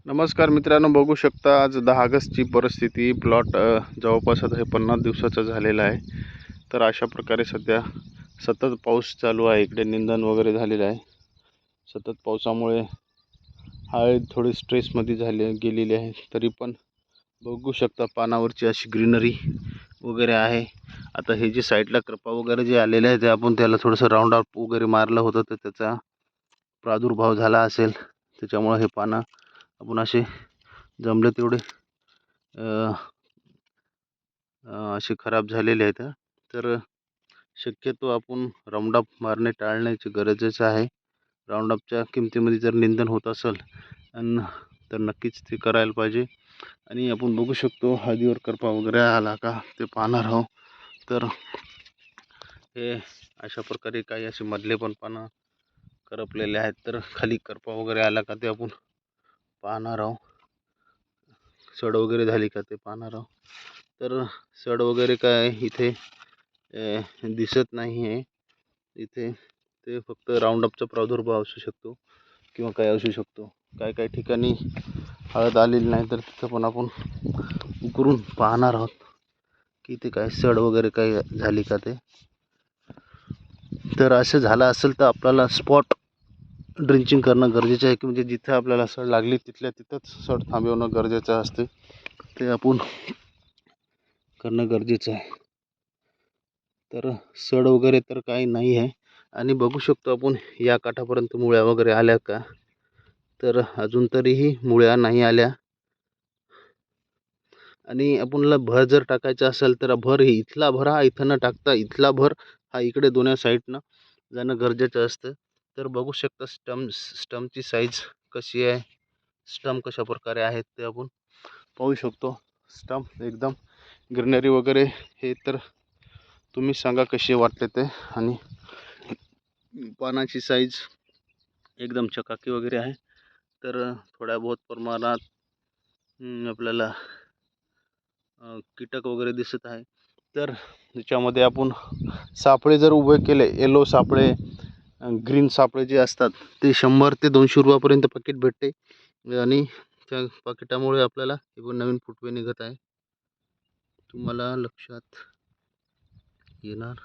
नमस्कार मित्रांनो, बघू शकता आज 10 ऑगस्टची परिस्थिती. प्लॉट जवळपास आता हे 50 दिवसाचा झालेला आहे. तर अशा प्रकारे सध्या सतत पाऊस चालू आहे. इकडे निंदन वगैरे झालेलं आहे. सतत पावसामुळे हळद थोडी स्ट्रेसमध्ये गेलेली आहे. तरी पण बघू शकता पानावरची अशी ग्रीनरी वगैरे आहे. आता हे जे साईडला करपा वगैरे जे आलेले आहे ते आपण त्याला थोडंसं राऊंड अप वगैरे मारलं होतं, तर त्याचा प्रादुर्भाव झाला असेल. त्याच्यामुळे हे पानं आपण असे जमले तेवढे असे खराब झालेले आहेत. तर शक्यतो आपण राऊंडअप मारणे टाळण्याची गरजेचं आहे. राऊंडअपच्या किमतीमध्ये जर निंदन होत असेल तर नक्कीच ते करायला पाहिजे. आणि आपण बघू शकतो हळदीवर करपा वगैरे आला का ते पाहणार आहोत. तर हे अशा प्रकारे काही असे मधले पण पानं करपलेले आहेत. तर खाली करपा वगैरे आला का ते आपण पाहणार आहोत. सड वगैरे झाली का ते पाहणार आहोत. तर सड वगैरे काय इथे दिसत नाही आहे. इथे ते फक्त राऊंडअपचा प्रादुर्भाव असू शकतो किंवा काय असू शकतो. काही ठिकाणी हळद आलेली नाही, तर तिथं पण आपण उकरून पाहणार आहोत की ते काय सड वगैरे काय झाली का ते. तर असं झालं असेल तर आपल्याला स्पॉट ड्रिंचिंग करणं गरजेचं आहे, की म्हणजे जिथं आपल्याला सड लागली तिथल्या तिथंच सड थांबवणं गरजेचं असते. ते आपण करणं गरजेचं आहे. तर सड वगैरे तर काही नाही आहे. आणि बघू शकतो आपण या काठापर्यंत मुळ्या वगैरे आल्या का, तर अजून तरीही मुळ्या नाही आल्या. आणि आपल्याला भर जर टाकायचा असेल तर भर हे इथला भर हा इथं न टाकता इथला भर हा इकडे दोन्ही साईडनं जाणं गरजेचं असतं. तर बघू शकता स्टमची साईज कशी आहे, स्टम कशा प्रकारे आहेत ते आपण पाहू शकतो. स्टम एकदम ग्रीनरी वगैरे हे तर तुम्ही सांगा कसे वाटते ते. आणि पानाची साईज एकदम चकाकी वगैरे आहे. तर थोड्या बहुत प्रमाणात आपल्याला कीटक वगैरे दिसत आहे. तर त्याच्यामध्ये आपण सापळे जर उभे केले, येलो सापळे, ग्रीन सापळे जे असतात ते 100 ते 200 रुपयापर्यंत पाकिट भेटते. आणि त्या पाकिटामुळे आपल्याला नवीन फुटवे निघत आहे. तुम्हाला लक्षात येणार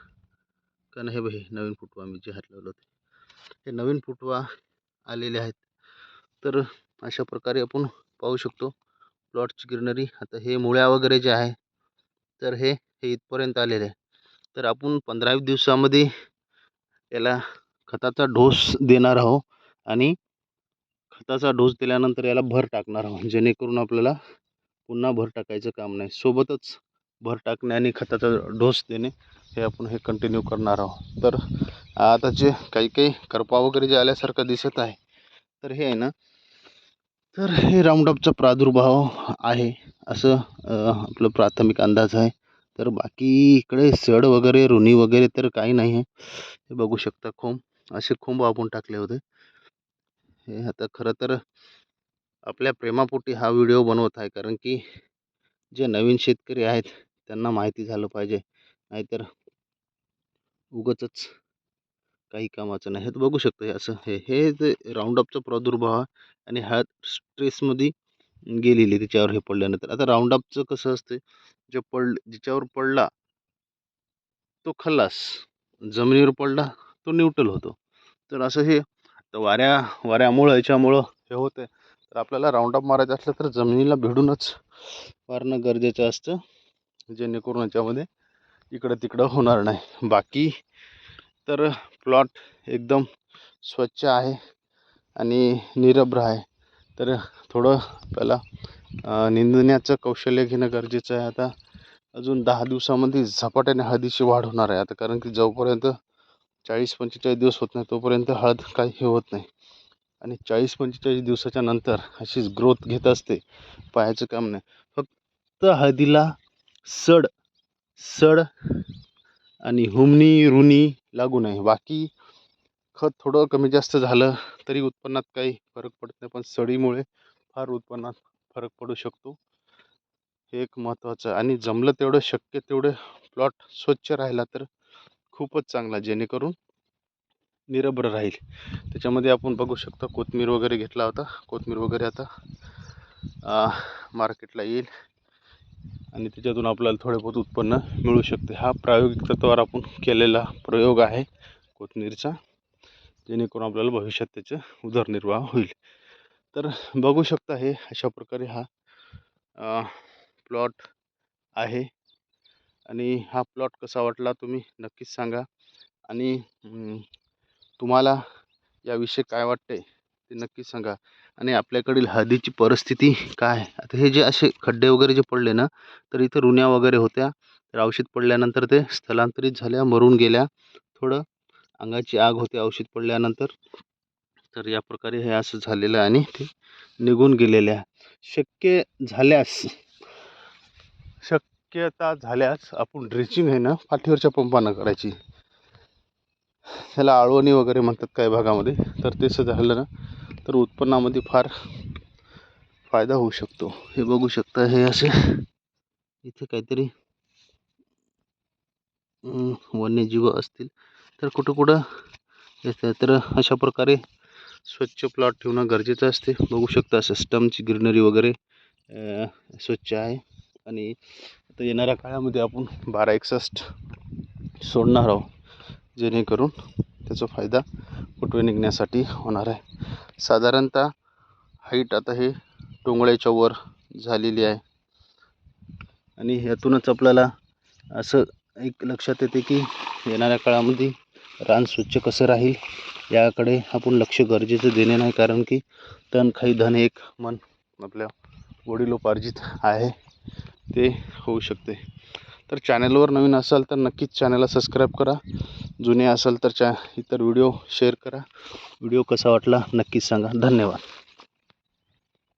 का नाही हे नवीन फुटवा मी जे हात लावलं होते हे नवीन फुटवा आलेले आहेत. तर अशा प्रकारे आपण पाहू शकतो प्लॉटची ग्रीनरी. आता हे मुळ्या वगैरे जे आहे तर हे इथपर्यंत आलेले आहे. तर आपण 15-20 दिवसामध्ये याला खताचा डोस देणार आहोत. आणि खताचा डोस दिल्यानंतर याला भर टाकणार आहोत, जेणेकरून आपल्याला पुन्हा भर टाकायचं काम नाही. सोबतच भर टाकणे आणि खताचा डोस देणे हे आपण कंटिन्यू करणार आहोत. तर आता जे काही करपा वगैरे जे आल्यासारखं दिसत आहे तर हे आहे ना, तर हे राऊंडअपचा प्रादुर्भाव आहे असं आपलं प्राथमिक अंदाज आहे. तर बाकी इकडे सड वगैरे रुनी वगैरे तर काही नाही आहे. हे बघू शकता असे खोंब आपण टाकले होते. हे आता खरं तर आपल्या प्रेमापोटी हा व्हिडिओ बनवत आहे, कारण की जे नवीन शेतकरी आहेत त्यांना माहिती झालं पाहिजे. नाहीतर उगाचच काही कामाचं नाही. हे बघू शकतो हे असं हे जे राऊंडअपचा प्रादुर्भाव आणि हा स्ट्रेसमध्ये गेलेली त्याच्यावर हे पडल्यानंतर. आता राऊंडअपचं कसं असते, जिच्यावर पडला तो खल्लास, जमिनीवर पडला तो न्यूट्रल होतो. तर असं हे वाऱ्यामुळं याच्यामुळं हे होतं. तर आपल्याला राऊंडअप मारायचं असलं तर जमिनीला भिडूनच मारणं गरजेचं असतं, जेणेकरून याच्यामध्ये इकडं तिकडं होणार नाही. बाकी तर प्लॉट एकदम स्वच्छ आहे आणि निरभ्र आहे. तर थोडं आपल्याला निंदण्याचं कौशल्य घेणं गरजेचं आहे. आता अजून 10 दिवसामध्ये झपाट्याने हळदीची वाढ होणार आहे. आता कारण की जोपर्यंत 40-45 दिवस होत नाही तोपर्यंत हळद काही हे होत नाही. आणि 40-45 दिवसाच्या नंतर अशीच ग्रोथ घेत असते, पाहायचं काम नाही. फक्त हळदीला सड आणि हुमणी रुनी लागू नये. बाकी खत थोडं कमी जास्त झालं तरी उत्पन्नात काही फरक पडत नाही, पण सडीमुळे फार उत्पन्नात फरक पडू शकतो. हे एक महत्त्वाचं. आणि जमलं तेवढं शक्य तेवढं प्लॉट स्वच्छ राहिला तर खूपच चांगला, जेणेकरून निरभ्र राहील. त्याच्यामध्ये आपण बघू शकता कोथिंबीर वगैरे घेतला होता. कोथिंबीर वगैरे आता मार्केटला येईल आणि त्याच्यातून आपल्याला थोडे बहुत उत्पन्न मिळू शकते. हा प्रायोगिक तत्त्वावर आपण केलेला प्रयोग आहे कोथिंबीरचा, जेणेकरून आपल्याला भविष्यात त्याचा उदरनिर्वाह होईल. तर बघू शकता हे अशा प्रकारे हा प्लॉट आहे. आणि हा प्लॉट कसा वाटला तुम्ही नक्कीच सांगा. आणि तुम्हाला याविषयी काय वाटते ते नक्कीच सांगा. आणि आपल्याकडील हळदीची परिस्थिती काय. आता हे जे असे खड्डे वगैरे जे पडले ना, तर इथं रुण्या वगैरे होत्या, तर औषध पडल्यानंतर ते स्थलांतरित झाल्या, मरून गेल्या. थोडं अंगाची आग होते औषध पडल्यानंतर. तर या प्रकारे हे असं झालेलं आहे आणि ते निघून गेलेल्या. शक्यता झाल्यास आपण ड्रेचिंग आहे ना पाठीवरच्या पंपानं करायची. त्याला आळवणी वगैरे म्हणतात काही भागामध्ये. तर तसं झालं ना तर उत्पन्नामध्ये फार फायदा होऊ शकतो. हे बघू शकता हे असे इथे काहीतरी वन्यजीव असतील तर कुठं येतात. तर अशा प्रकारे स्वच्छ प्लॉट ठेवणं गरजेचं असते. बघू शकता सिस्टमची ग्रीनरी वगैरे स्वच्छ आहे. आणि आता येणाऱ्या काळामध्ये आपण 1261 सोडणार आहोत, जेणेकरून त्याचा फायदा फुटवे निघण्यासाठी होणार आहे. साधारणतः हाईट आता हे टोंगळ्याच्या वर झालेली आहे. आणि यातूनच आपल्याला असं एक लक्षात येते की येणाऱ्या काळामध्ये रान स्वच्छ कसं राहील याकडे आपण लक्ष गरजेचं देणे नाही. कारण की तण खाई धन एक मन आपल्या वडिलोपार्जित आहे, ते होऊ शकते. तर चॅनलवर नवीन असाल तर नक्कीच चॅनलला सबस्क्राईब करा. जुने असाल तर इतर व्हिडिओ शेअर करा. व्हिडिओ कसा वाटला नक्कीच सांगा. धन्यवाद.